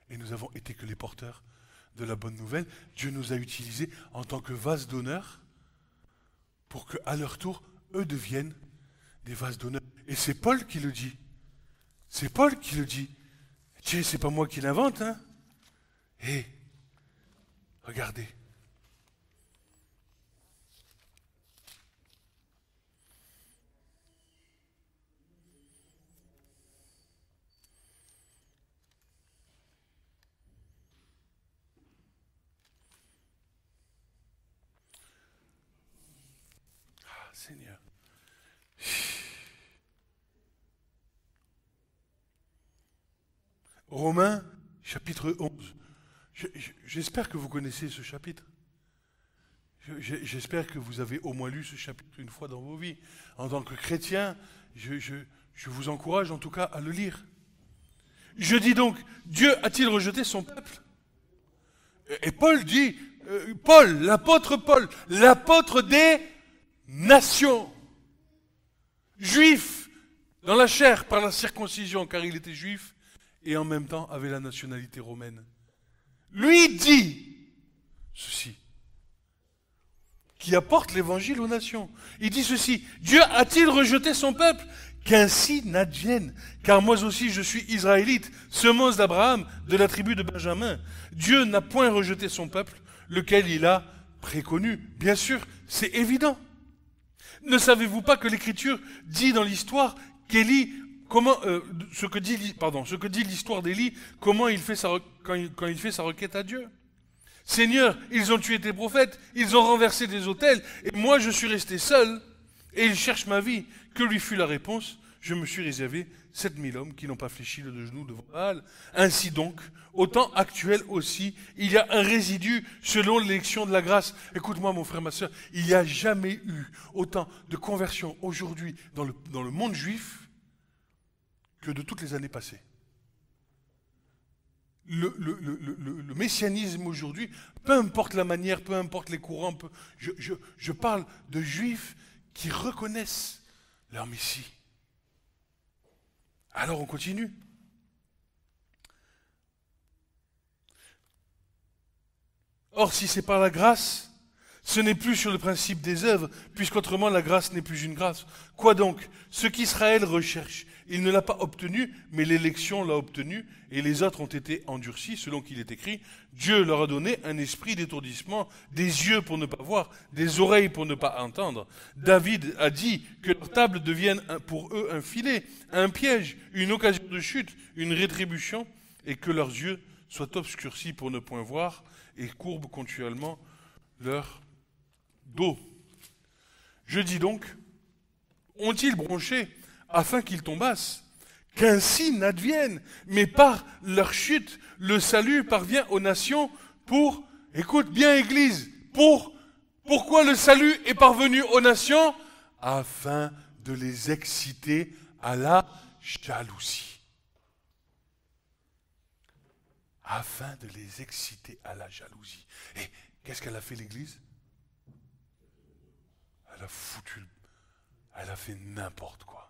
Et nous avons été que les porteurs de la bonne nouvelle. Dieu nous a utilisés en tant que vases d'honneur pour qu'à leur tour, eux deviennent des vases d'honneur. Et c'est Paul qui le dit. C'est Paul qui le dit. Tiens, c'est pas moi qui l'invente, hein. Et regardez. Seigneur. Romains, chapitre 11. J'espère que vous connaissez ce chapitre. J'espère que vous avez au moins lu ce chapitre une fois dans vos vies. En tant que chrétien, je vous encourage en tout cas à le lire. Je dis donc, Dieu a-t-il rejeté son peuple? Et Paul dit, l'apôtre des nations, juif dans la chair par la circoncision, car il était juif et en même temps avait la nationalité romaine. Lui dit ceci. qui apporte l'évangile aux nations. Il dit ceci, Dieu a-t-il rejeté son peuple? Qu'ainsi n'advienne, car moi aussi je suis israélite, semence d'Abraham, de la tribu de Benjamin. Dieu n'a point rejeté son peuple, lequel il a préconnu. Bien sûr, c'est évident. Ne savez-vous pas que l'Écriture dit dans l'histoire qu'Élie, ce que dit l'histoire d'Élie, comment il fait quand il fait sa requête à Dieu? Seigneur, ils ont tué tes prophètes, ils ont renversé des autels, et moi je suis resté seul, et ils cherchent ma vie. Que lui fut la réponse? Je me suis réservé 7000 hommes qui n'ont pas fléchi le genou devant Baal. Ainsi donc, au temps actuel aussi, il y a un résidu selon l'élection de la grâce. Écoute-moi mon frère, ma soeur, il n'y a jamais eu autant de conversions aujourd'hui dans le monde juif que de toutes les années passées. Le messianisme aujourd'hui, peu importe la manière, peu importe les courants, je parle de juifs qui reconnaissent leur Messie. Alors on continue. Or, si c'est par la grâce, ce n'est plus sur le principe des œuvres, puisqu'autrement la grâce n'est plus une grâce. Quoi donc? Ce qu'Israël recherche, il ne l'a pas obtenu, mais l'élection l'a obtenu, et les autres ont été endurcis, selon qu'il est écrit. Dieu leur a donné un esprit d'étourdissement, des yeux pour ne pas voir, des oreilles pour ne pas entendre. David a dit que leur table devienne pour eux un filet, un piège, une occasion de chute, une rétribution, et que leurs yeux soient obscurcis pour ne point voir, et courbent continuellement leur dos. Je dis donc, ont-ils bronché afin qu'ils tombassent? Qu'ainsi n'advienne, mais par leur chute, le salut parvient aux nations pour, écoute bien Église, pourquoi le salut est parvenu aux nations? Afin de les exciter à la jalousie. Afin de les exciter à la jalousie. Et qu'est-ce qu'elle a fait l'Église? Elle a fait n'importe quoi.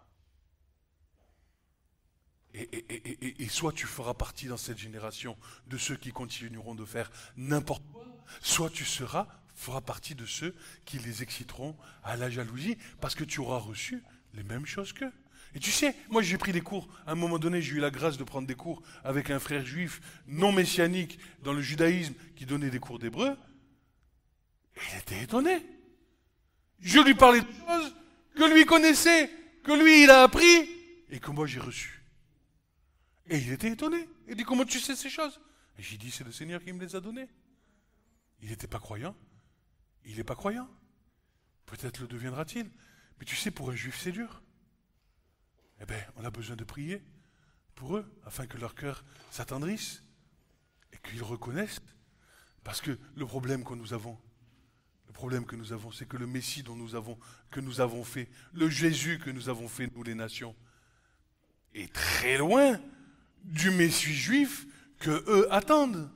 Et soit tu feras partie dans cette génération de ceux qui continueront de faire n'importe quoi, soit tu feras partie de ceux qui les exciteront à la jalousie, parce que tu auras reçu les mêmes choses qu'eux. Et tu sais, moi j'ai pris des cours, à un moment donné j'ai eu la grâce de prendre des cours avec un frère juif non messianique dans le judaïsme qui donnait des cours d'hébreu. Il était étonné. Je lui parlais de choses que lui connaissait, que lui il a appris et que moi j'ai reçu. Et il était étonné. Il dit, comment tu sais ces choses? Et j'ai dit, c'est le Seigneur qui me les a données. Il n'était pas croyant. Il n'est pas croyant. Peut-être le deviendra-t-il. Mais tu sais, pour un juif, c'est dur. Eh bien, on a besoin de prier pour eux, afin que leur cœur s'attendrisse et qu'ils reconnaissent. Parce que le problème que nous avons, c'est que le Messie que nous avons fait, le Jésus que nous avons fait, nous les nations, est très loin du Messie juif que eux attendent.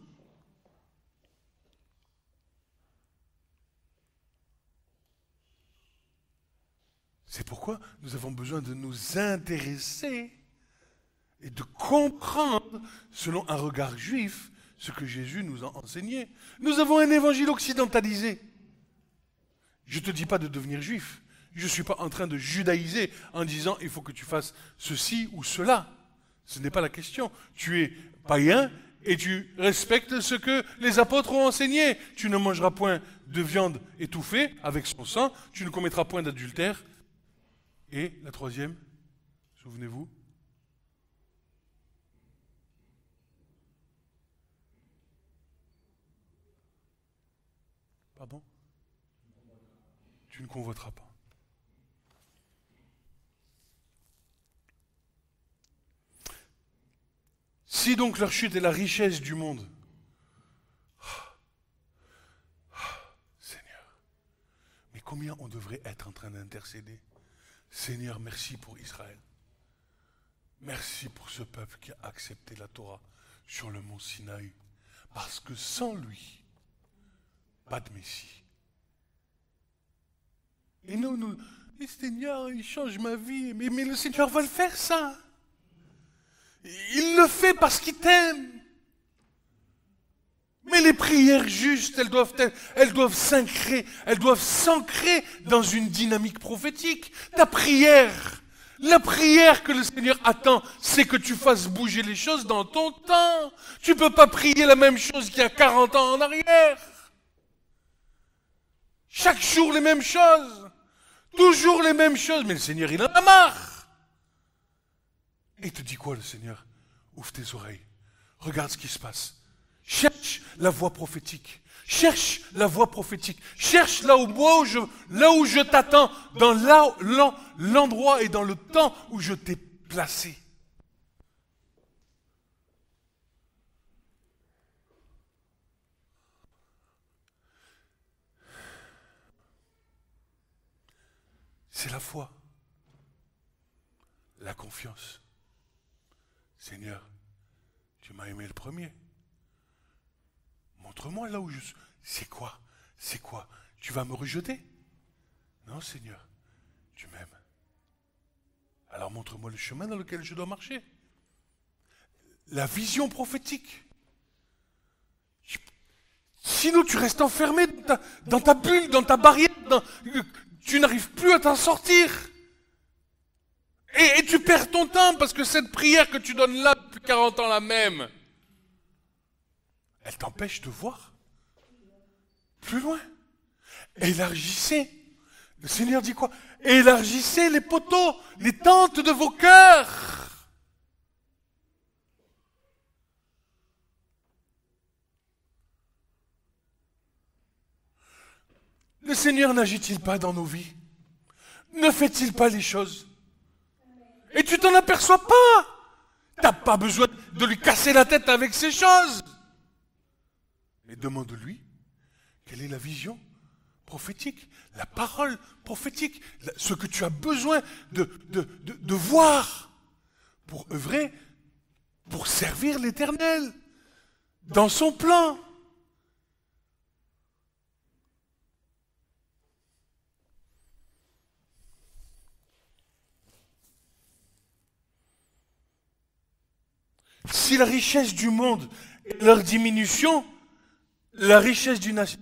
C'est pourquoi nous avons besoin de nous intéresser et de comprendre, selon un regard juif, ce que Jésus nous a enseigné. Nous avons un évangile occidentalisé. Je ne te dis pas de devenir juif. Je ne suis pas en train de judaïser en disant il faut que tu fasses ceci ou cela. Ce n'est pas la question. Tu es païen et tu respectes ce que les apôtres ont enseigné. Tu ne mangeras point de viande étouffée avec son sang. Tu ne commettras point d'adultère. Et la troisième, souvenez-vous, pardon? Tu ne convoiteras pas. Si donc leur chute est la richesse du monde, Seigneur, mais combien on devrait être en train d'intercéder? Seigneur, merci pour Israël. Merci pour ce peuple qui a accepté la Torah sur le mont Sinaï. Parce que sans lui, pas de Messie. Et nous, le Seigneur, il change ma vie. Mais le Seigneur va le faire, ça. Il le fait parce qu'il t'aime. Mais les prières justes, elles doivent s'ancrer dans une dynamique prophétique. Ta prière, la prière que le Seigneur attend, c'est que tu fasses bouger les choses dans ton temps. Tu ne peux pas prier la même chose qu'il y a 40 ans en arrière. Chaque jour les mêmes choses. Toujours les mêmes choses. Mais le Seigneur, il en a marre. Et il te dit quoi, le Seigneur? Ouvre tes oreilles. Regarde ce qui se passe. Cherche la voix prophétique. Cherche la voix prophétique. Cherche là où je t'attends, dans l'endroit et dans le temps où je t'ai placé. C'est la foi, la confiance. Seigneur, tu m'as aimé le premier. Montre-moi là où je suis. C'est quoi? C'est quoi? Tu vas me rejeter? Non, Seigneur, tu m'aimes. Alors montre-moi le chemin dans lequel je dois marcher. La vision prophétique. Sinon, tu restes enfermé dans ta bulle, dans ta barrière. Tu n'arrives plus à t'en sortir. Et tu perds ton temps parce que cette prière que tu donnes là depuis 40 ans la même, elle t'empêche de voir plus loin. Élargissez. Le Seigneur dit quoi? Élargissez les poteaux, les tentes de vos cœurs. Le Seigneur n'agit-il pas dans nos vies? Ne fait-il pas les choses? Et tu t'en aperçois pas. T'as pas besoin de lui casser la tête avec ces choses. Mais demande-lui quelle est la vision prophétique, la parole prophétique, ce que tu as besoin de voir pour œuvrer, pour servir l'Éternel dans son plan. Si la richesse du monde et leur diminution, la richesse des nations,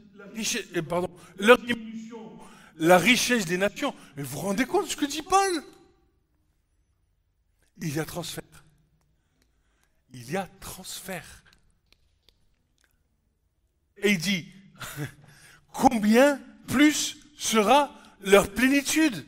mais vous vous rendez compte de ce que dit Paul? Il y a transfert. Il y a transfert. Et il dit, combien plus sera leur plénitude?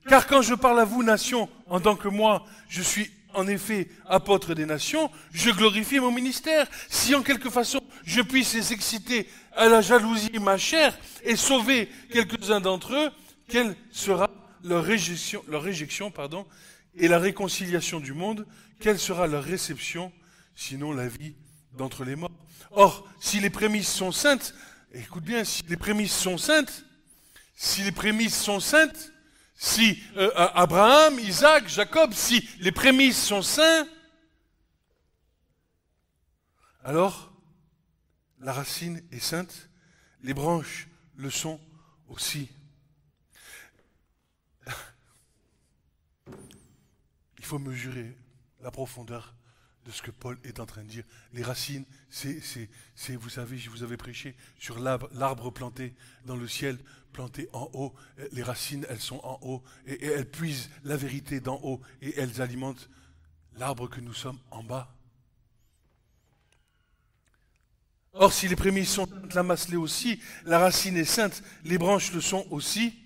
Car quand je parle à vous, nations, en tant que moi, je suis en effet apôtre des nations, je glorifie mon ministère. Si en quelque façon je puisse les exciter à la jalousie ma chair et sauver quelques-uns d'entre eux, quelle sera leur réjection, et la réconciliation du monde? Quelle sera leur réception, sinon la vie d'entre les morts? Or, si les prémices sont saintes, écoute bien, si les prémices sont saintes, si Abraham, Isaac, Jacob, si les prémices sont saints, alors la racine est sainte, les branches le sont aussi. Il faut mesurer la profondeur de ce que Paul est en train de dire. Les racines, vous savez, je vous avais prêché sur l'arbre planté dans le ciel, planté en haut. Les racines, elles sont en haut et elles puisent la vérité d'en haut et elles alimentent l'arbre que nous sommes en bas. Or, si les prémices sont saintes, la masse l'est aussi, la racine est sainte, les branches le sont aussi.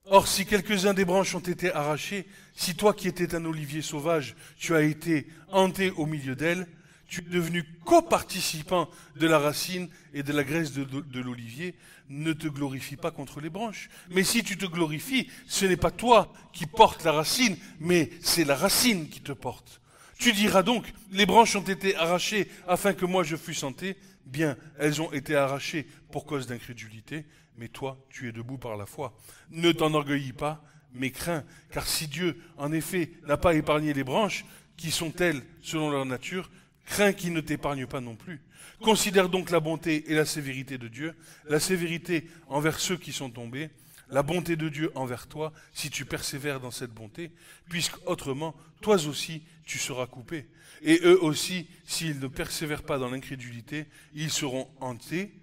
Or, si quelques-uns des branches ont été arrachés, si toi qui étais un olivier sauvage, tu as été hanté au milieu d'elles, tu es devenu coparticipant de la racine et de la graisse de l'olivier, ne te glorifie pas contre les branches. Mais si tu te glorifies, ce n'est pas toi qui portes la racine, mais c'est la racine qui te porte. Tu diras donc, les branches ont été arrachées afin que moi je fusse hanté. Bien, elles ont été arrachées pour cause d'incrédulité, mais toi, tu es debout par la foi. Ne t'enorgueillis pas, mais crains, car si Dieu, en effet, n'a pas épargné les branches, qui sont elles selon leur nature, crains qu'il ne t'épargne pas non plus. Considère donc la bonté et la sévérité de Dieu, la sévérité envers ceux qui sont tombés, la bonté de Dieu envers toi, si tu persévères dans cette bonté, puisque autrement, toi aussi, tu seras coupé. Et eux aussi, s'ils ne persévèrent pas dans l'incrédulité, ils seront hantés.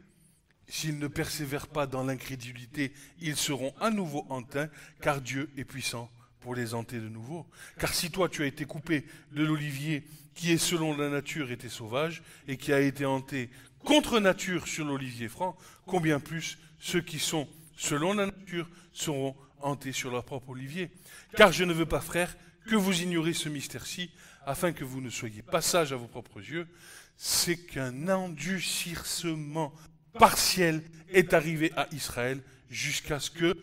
S'ils ne persévèrent pas dans l'incrédulité, ils seront à nouveau hantés, car Dieu est puissant pour les hanter de nouveau. Car si toi tu as été coupé de l'olivier qui est selon la nature était sauvage, et qui a été hanté contre nature sur l'olivier franc, combien plus ceux qui sont selon la nature seront hantés sur leur propre olivier. Car je ne veux pas, frères, que vous ignorez ce mystère-ci, afin que vous ne soyez pas sages à vos propres yeux, c'est qu'un endurcissement partiel est arrivé à Israël jusqu'à ce que,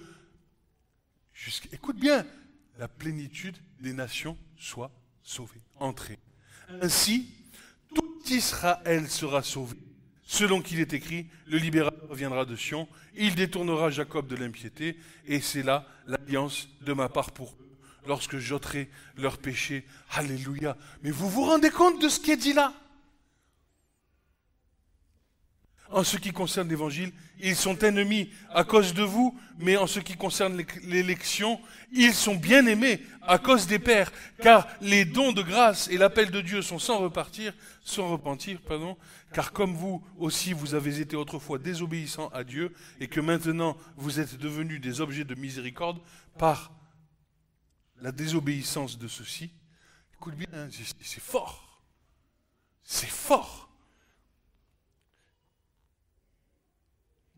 écoute bien, la plénitude des nations soit sauvée, entrée. Ainsi, tout Israël sera sauvé. Selon qu'il est écrit, le libérateur viendra de Sion, il détournera Jacob de l'impiété, et c'est là l'alliance de ma part pour eux, lorsque j'ôterai leurs péchés. Alléluia. Mais vous vous rendez compte de ce qui est dit là? En ce qui concerne l'évangile, ils sont ennemis à cause de vous, mais en ce qui concerne l'élection, ils sont bien aimés à cause des pères, car les dons de grâce et l'appel de Dieu sont sans repentir, car comme vous aussi vous avez été autrefois désobéissants à Dieu, et que maintenant vous êtes devenus des objets de miséricorde par la désobéissance de ceux-ci. Écoute bien, hein, c'est fort. C'est fort.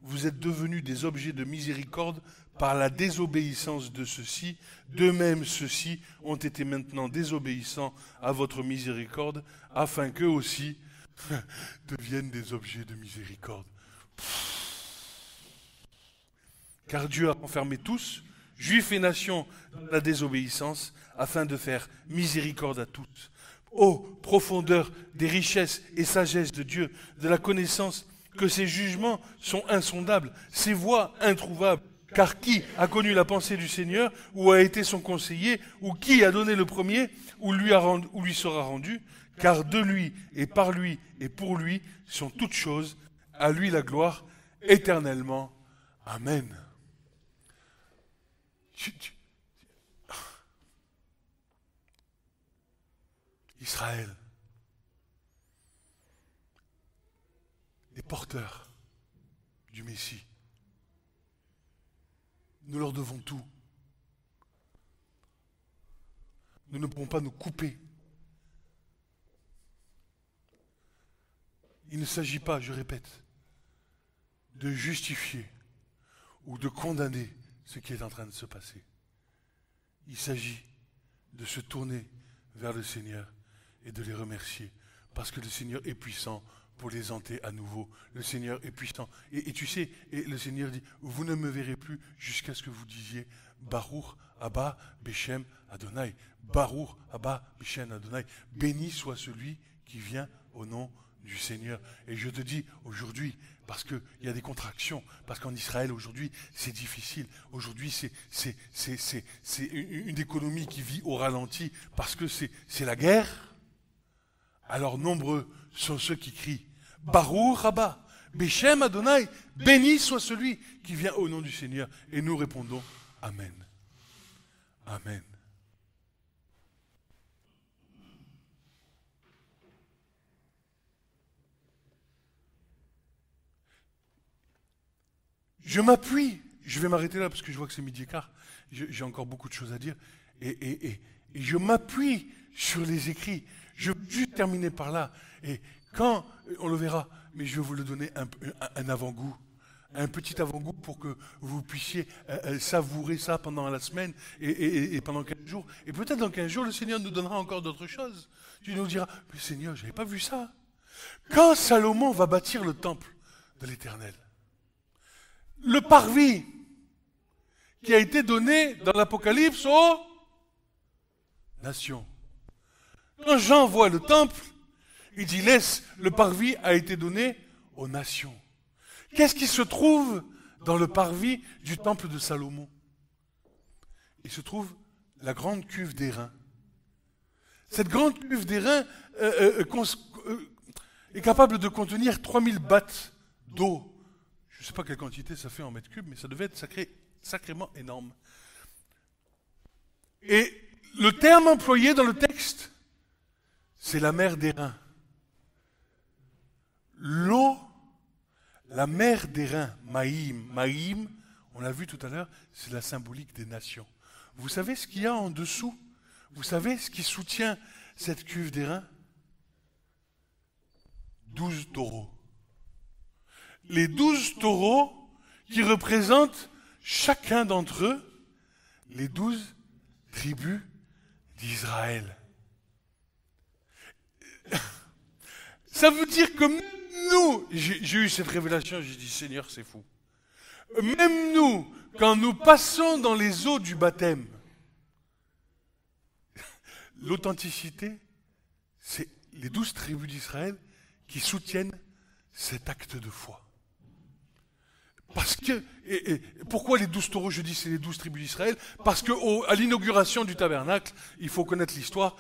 Vous êtes devenus des objets de miséricorde par la désobéissance de ceux-ci. De même, ceux-ci ont été maintenant désobéissants à votre miséricorde, afin qu'eux aussi deviennent des objets de miséricorde. Car Dieu a enfermé tous, juifs et nations, dans la désobéissance, afin de faire miséricorde à toutes. Ô profondeur des richesses et sagesse de Dieu, de la connaissance que ses jugements sont insondables, ses voies introuvables. Car qui a connu la pensée du Seigneur, ou a été son conseiller, ou qui a donné le premier, ou lui sera rendu? Car de lui, et par lui, et pour lui, sont toutes choses. À lui la gloire, éternellement. Amen. Israël. Les porteurs du Messie. Nous leur devons tout. Nous ne pourrons pas nous couper. Il ne s'agit pas, je répète, de justifier ou de condamner ce qui est en train de se passer. Il s'agit de se tourner vers le Seigneur et de les remercier, parce que le Seigneur est puissant pour les hanter à nouveau. Le Seigneur est puissant. Et tu sais, et le Seigneur dit, vous ne me verrez plus jusqu'à ce que vous disiez, Baruch, Abba, Beshem, Adonai. Baruch, Abba, Beshem, Adonai. Béni soit celui qui vient au nom du Seigneur. Et je te dis aujourd'hui, parce qu'il y a des contractions, parce qu'en Israël aujourd'hui c'est difficile, aujourd'hui c'est une économie qui vit au ralenti, parce que c'est la guerre. Alors nombreux sont ceux qui crient Baruch Rabba, Beshem Adonai, béni soit celui qui vient au nom du Seigneur. Et nous répondons Amen. Amen. Je m'appuie, je vais m'arrêter là parce que je vois que c'est midi et quart, j'ai encore beaucoup de choses à dire, et je m'appuie sur les écrits. Je veux juste terminer par là. Et quand, on le verra, mais je vais vous le donner un avant-goût, un petit avant-goût pour que vous puissiez savourer ça pendant la semaine et pendant 15 jours. Et peut-être dans 15 jours, le Seigneur nous donnera encore d'autres choses. Tu nous diras, mais Seigneur, je n'avais pas vu ça. Quand Salomon va bâtir le temple de l'Éternel, le parvis qui a été donné dans l'Apocalypse aux nations. Quand Jean voit le temple, il dit, laisse, le parvis a été donné aux nations. Qu'est-ce qui se trouve dans le parvis du temple de Salomon? Il se trouve la grande cuve d'airain. Cette grande cuve d'airain est capable de contenir 3000 battes d'eau. Je ne sais pas quelle quantité ça fait en mètres cubes, mais ça devait être sacrément énorme. Et le terme employé dans le texte, c'est la mer d'airain. L'eau, la mer d'airain, Maïm, on l'a vu tout à l'heure, c'est la symbolique des nations. Vous savez ce qu'il y a en dessous? Vous savez ce qui soutient cette cuve d'airain? 12 taureaux. Les 12 taureaux qui représentent chacun d'entre eux les 12 tribus d'Israël. Ça veut dire que même nous, j'ai eu cette révélation, j'ai dit Seigneur, c'est fou. Même nous, quand nous passons dans les eaux du baptême, l'authenticité, c'est les 12 tribus d'Israël qui soutiennent cet acte de foi. Parce que, pourquoi les 12 taureaux, je dis c'est les 12 tribus d'Israël? Parce qu'à l'inauguration du tabernacle, il faut connaître l'histoire,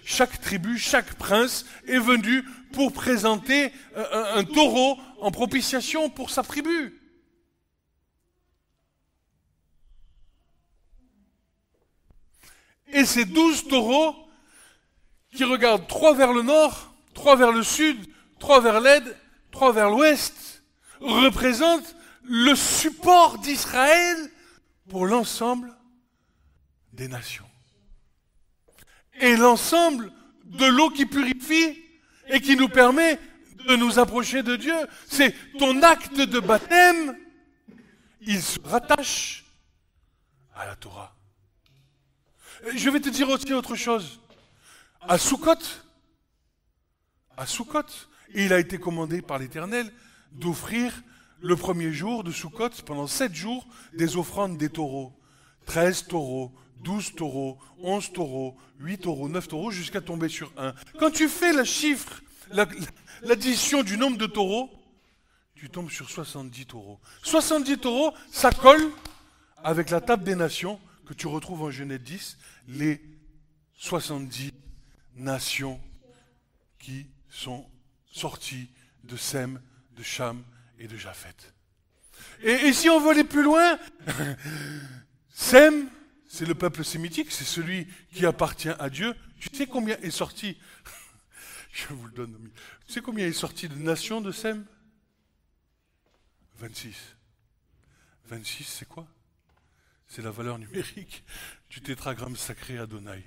chaque tribu, chaque prince est venu pour présenter un taureau en propitiation pour sa tribu. Et ces 12 taureaux, qui regardent 3 vers le nord, 3 vers le sud, 3 vers l'est, 3 vers l'ouest, représentent le support d'Israël pour l'ensemble des nations. Et l'ensemble de l'eau qui purifie et qui nous permet de nous approcher de Dieu. C'est ton acte de baptême, il se rattache à la Torah. Je vais te dire aussi autre chose. À Sukkot, il a été commandé par l'Éternel d'offrir le premier jour de Sukkot, pendant 7 jours, des offrandes des taureaux. 13 taureaux, 12 taureaux, 11 taureaux, 8 taureaux, 9 taureaux, jusqu'à tomber sur 1. Quand tu fais l'addition du nombre de taureaux, tu tombes sur 70 taureaux. 70 taureaux, ça colle avec la table des nations que tu retrouves en Genèse 10, les 70 nations qui sont sorties de Sem, de Cham et de Japheth. Et si on veut aller plus loin, Sem, c'est le peuple sémitique, c'est celui qui appartient à Dieu. Tu sais combien est sorti, je vous le donne, tu sais combien est sorti de nations de Sem? 26. 26, c'est quoi? C'est la valeur numérique du tétragramme sacré Adonai.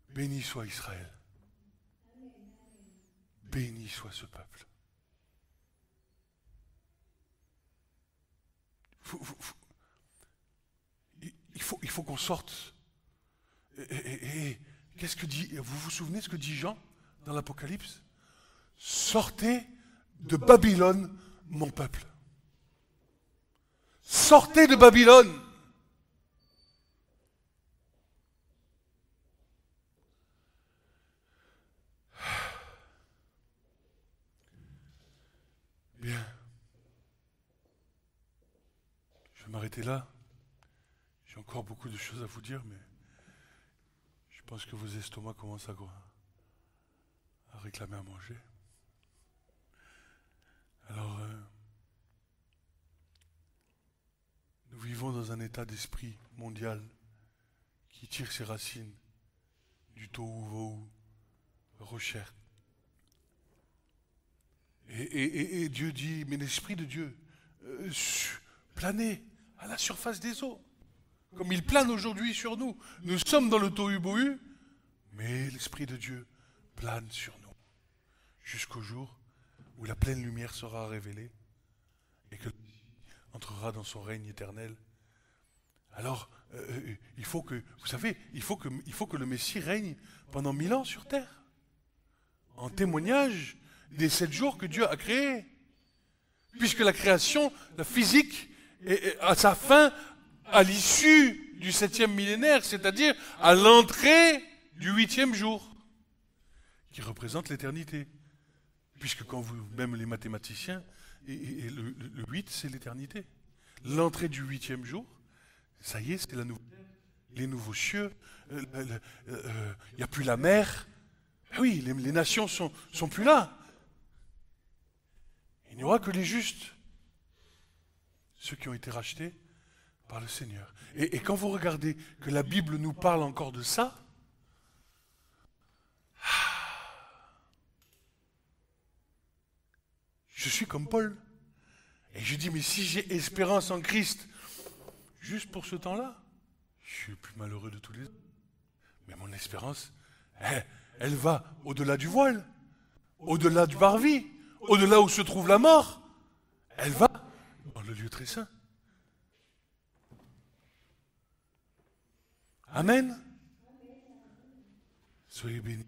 Béni soit Israël. Béni soit ce peuple. Il faut qu'on sorte. Et qu'est-ce que dit, vous vous souvenez ce que dit Jean dans l'Apocalypse? Sortez de Babylone, mon peuple. Sortez de Babylone. Bien. Je vais m'arrêter là. J'ai encore beaucoup de choses à vous dire, mais je pense que vos estomacs commencent à réclamer à manger. Alors, nous vivons dans un état d'esprit mondial qui tire ses racines du tohu-vohu, recherche. Et Dieu dit, mais l'Esprit de Dieu, planez à la surface des eaux, comme il plane aujourd'hui sur nous. Nous sommes dans le tohu-bohu, mais l'Esprit de Dieu plane sur nous, jusqu'au jour où la pleine lumière sera révélée et que entrera dans son règne éternel. Alors, il faut que, vous savez, il faut que le Messie règne pendant 1000 ans sur terre, en témoignage des 7 jours que Dieu a créés. Puisque la création, la physique, est à sa fin à l'issue du 7e millénaire, c'est-à-dire à l'entrée du 8e jour, qui représente l'éternité. Puisque quand vous, même les mathématiciens, le 8, c'est l'éternité. L'entrée du 8e jour, ça y est, c'est les nouveaux cieux, il n'y a plus la mer. Oui, les nations sont plus là. Il n'y aura que les justes ceux qui ont été rachetés par le Seigneur. Et quand vous regardez que la Bible nous parle encore de ça, je suis comme Paul. Et je dis, mais si j'ai espérance en Christ, juste pour ce temps-là, je suis le plus malheureux de tous les hommes. Mais mon espérance, elle va au-delà du voile, au-delà du parvis, au-delà où se trouve la mort. Elle va dans le lieu très saint. Amen. Soyez bénis.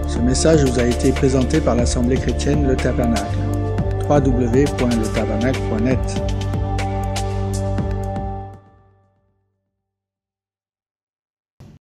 Ce message vous a été présenté par l'Assemblée chrétienne Le Tabernacle. www.letabernacle.net